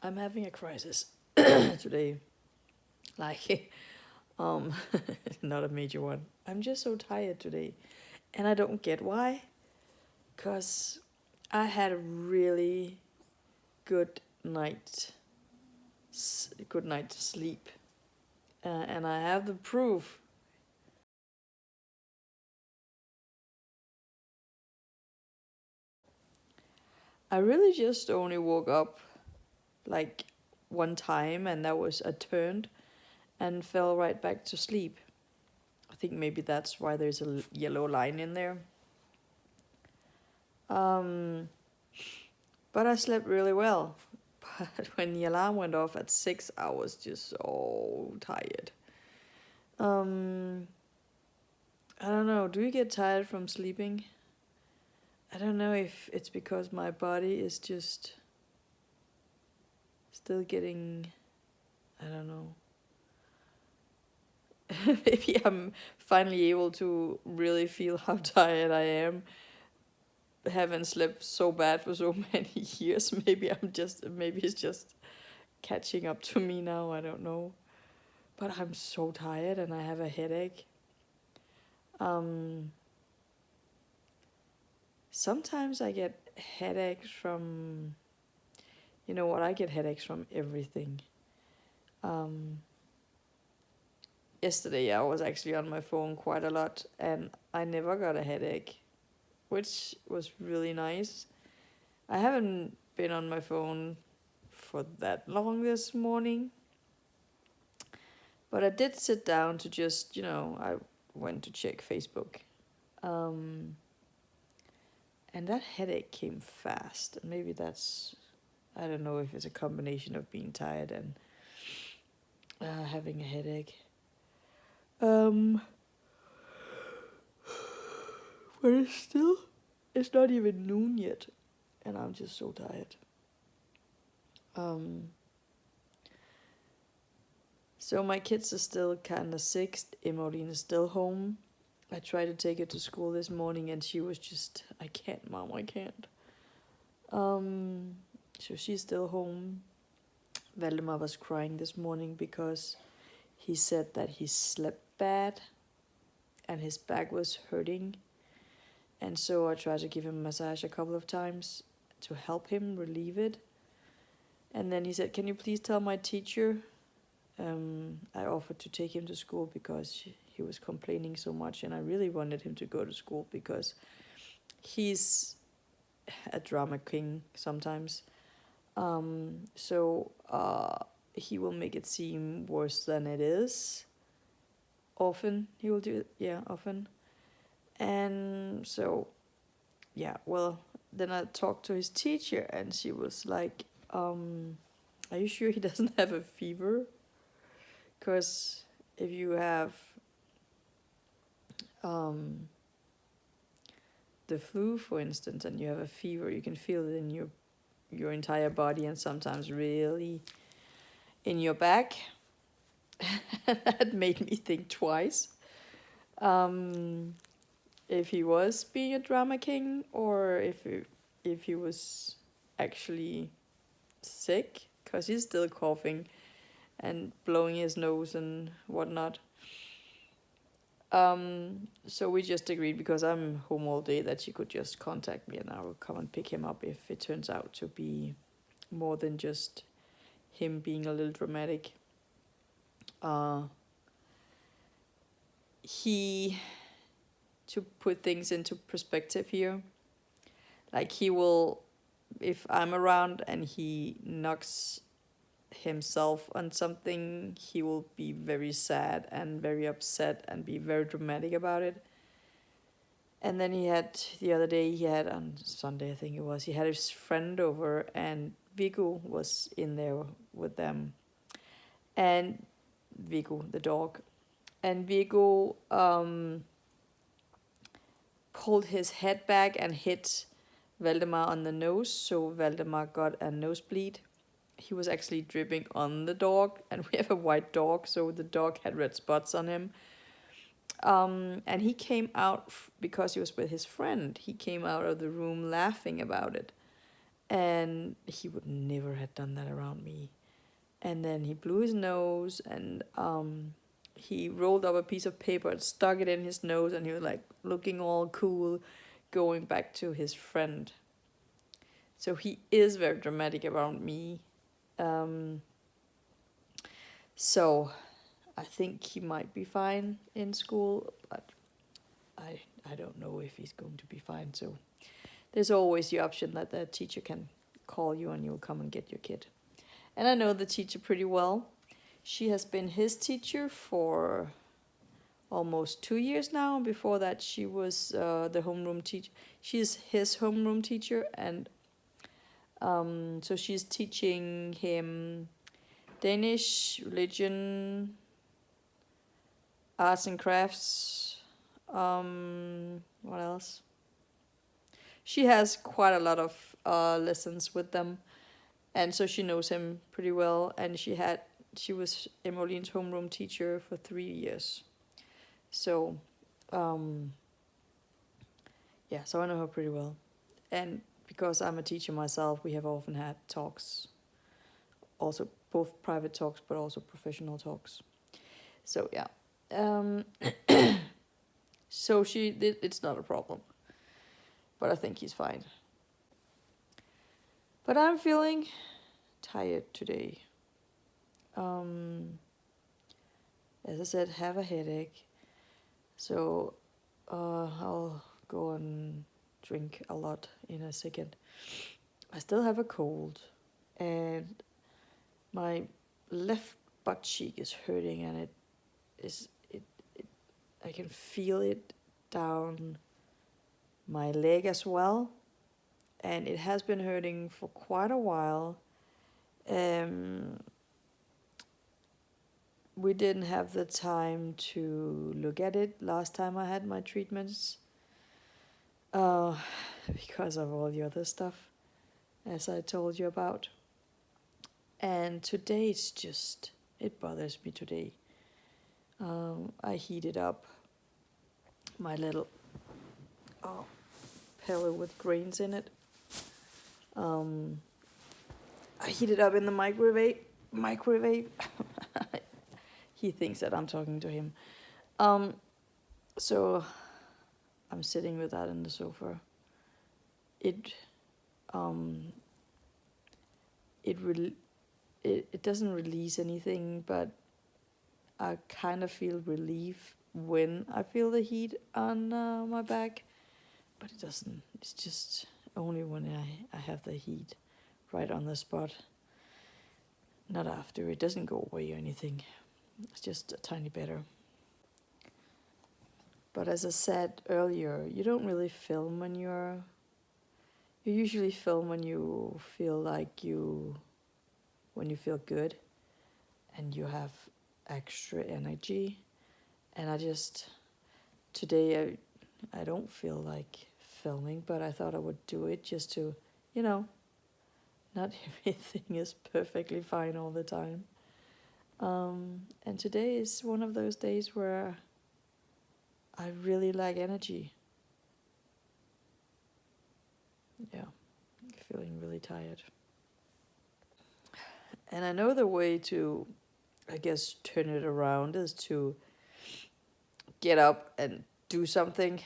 I'm having a crisis today. Like, um, not a major one. I'm just so tired today, and I don't get why. Cause I had a really good night, good night's sleep, and I have the proof. I really just only woke up like one time, and that was I turned and fell right back to sleep. I think maybe that's why there's a yellow line in there. Um, but I slept really well. But when the alarm went off at 6, I was just so tired. Um, I don't know. Do you get tired from sleeping? I don't know if it's because my body is just still getting. I don't know. Maybe I'm finally able to really feel how tired I am. Haven't slept so bad for so many years. Maybe it's just catching up to me now. I don't know. But I'm so tired and I have a headache. Um, Sometimes I get headaches from, you know what, I get headaches from everything. Um, Yesterday I was actually on my phone quite a lot and I never got a headache, which was really nice. I haven't been on my phone for that long this morning, but I did sit down to just, I went to check Facebook. Um, and that headache came fast. And maybe that's, I don't know if it's a combination of being tired and having a headache. Um, but it's not even noon yet, and I'm just so tired. Um, so my kids are still kind of sick. Emoline is still home. I tried to take her to school this morning, and she was just, I can't, Mom, I can't. Um, so she's still home. Valdemar was crying this morning because he said that he slept bad and his back was hurting. And so I tried to give him a massage a couple of times to help him relieve it. And then he said, "Can you please tell my teacher?" I offered to take him to school because he was complaining so much, and I really wanted him to go to school because he's a drama king sometimes. So he will make it seem worse than it is. Often he will do it, yeah, often. And so, yeah, well, then I talked to his teacher, and she was like, "Are you sure he doesn't have a fever? Because if you have um, the flu, for instance, and you have a fever, you can feel it in your entire body and sometimes really in your back." That made me think twice. Um, if he was being a drama king or if he was actually sick, because he's still coughing and blowing his nose and whatnot. So we just agreed, because I'm home all day, that she could just contact me and I will come and pick him up if it turns out to be more than just him being a little dramatic. Uh, he, to put things into perspective here, like he will, if I'm around and he knocks himself on something, he will be very sad and very upset and be very dramatic about it. And then the other day, he had, on Sunday I think it was, he had his friend over and Viggo was in there with them. And Viggo, the dog. And Viggo pulled his head back and hit Valdemar on the nose, so Valdemar got a nosebleed. He was actually dripping on the dog, and we have a white dog, so the dog had red spots on him. And he came out, because he was with his friend, he came out of the room laughing about it. and he would never have done that around me. And then he blew his nose, and he rolled up a piece of paper and stuck it in his nose, and he was like looking all cool, going back to his friend. So he is very dramatic around me. Um, so I think he might be fine in school, but I don't know if he's going to be fine. So there's always the option that the teacher can call you and you'll come and get your kid. And I know the teacher pretty well. She has been his teacher for almost 2 years now. Before that, she was the homeroom teacher. She's his homeroom teacher, and so she's teaching him Danish, religion, arts and crafts. What else? She has quite a lot of lessons with them, and so she knows him pretty well. And she was Emmeline's homeroom teacher for 3 years. So, yeah, so I know her pretty well. And because I'm a teacher myself, we have often had talks, also both private talks, but also professional talks. So, yeah. So it's not a problem. But I think he's fine. But I'm feeling tired today. As I said, have a headache. So I'll go and drink a lot in a second. I still have a cold, and my left butt cheek is hurting, and it I can feel it down my leg as well, and it has been hurting for quite a while. We didn't have the time to look at it last time I had my treatments, because of all the other stuff, as I told you about. And today it bothers me today. I heated up my little pillow with grains in it. I heat it up in the microwave. He thinks that I'm talking to him. So I'm sitting with that in the sofa. It doesn't release anything, but I kind of feel relief when I feel the heat on my back. But it doesn't. It's just only when I have the heat right on the spot. Not after. It doesn't go away or anything. It's just a tiny better. But as I said earlier, you don't really film when you usually film when you feel when you feel good and you have extra energy. And today I don't feel like filming, but I thought I would do it just to, not everything is perfectly fine all the time. And today is one of those days where I really lack energy. Yeah, feeling really tired. And I know the way to, I guess, turn it around is to get up and do something.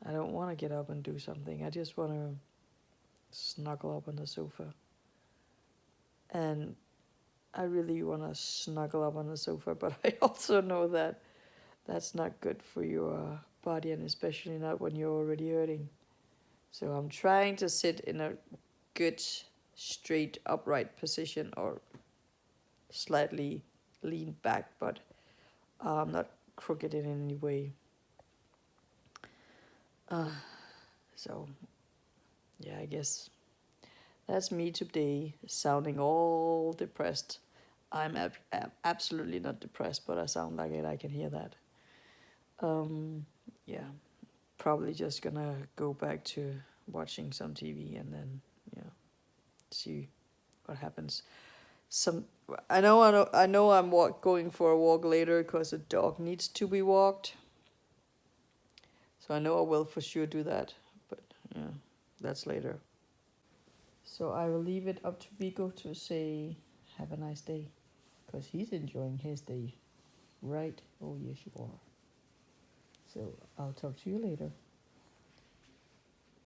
I don't want to get up and do something. I just want to snuggle up on the sofa. And I really want to snuggle up on the sofa, but I also know that that's not good for your body, and especially not when you're already hurting. So I'm trying to sit in a good, straight, upright position, or slightly lean back, but I'm not crooked in any way. So, yeah, I guess that's me today, sounding all depressed. I'm absolutely not depressed, but I sound like it. I can hear that. Yeah, probably just gonna go back to watching some TV and then see what happens. I know I'm going for a walk later because the dog needs to be walked. So I know I will for sure do that. But yeah. that's later. So I will leave it up to Vigo to say, have a nice day. Because he's enjoying his day. Right? Oh, yes, you are. So I'll talk to you later.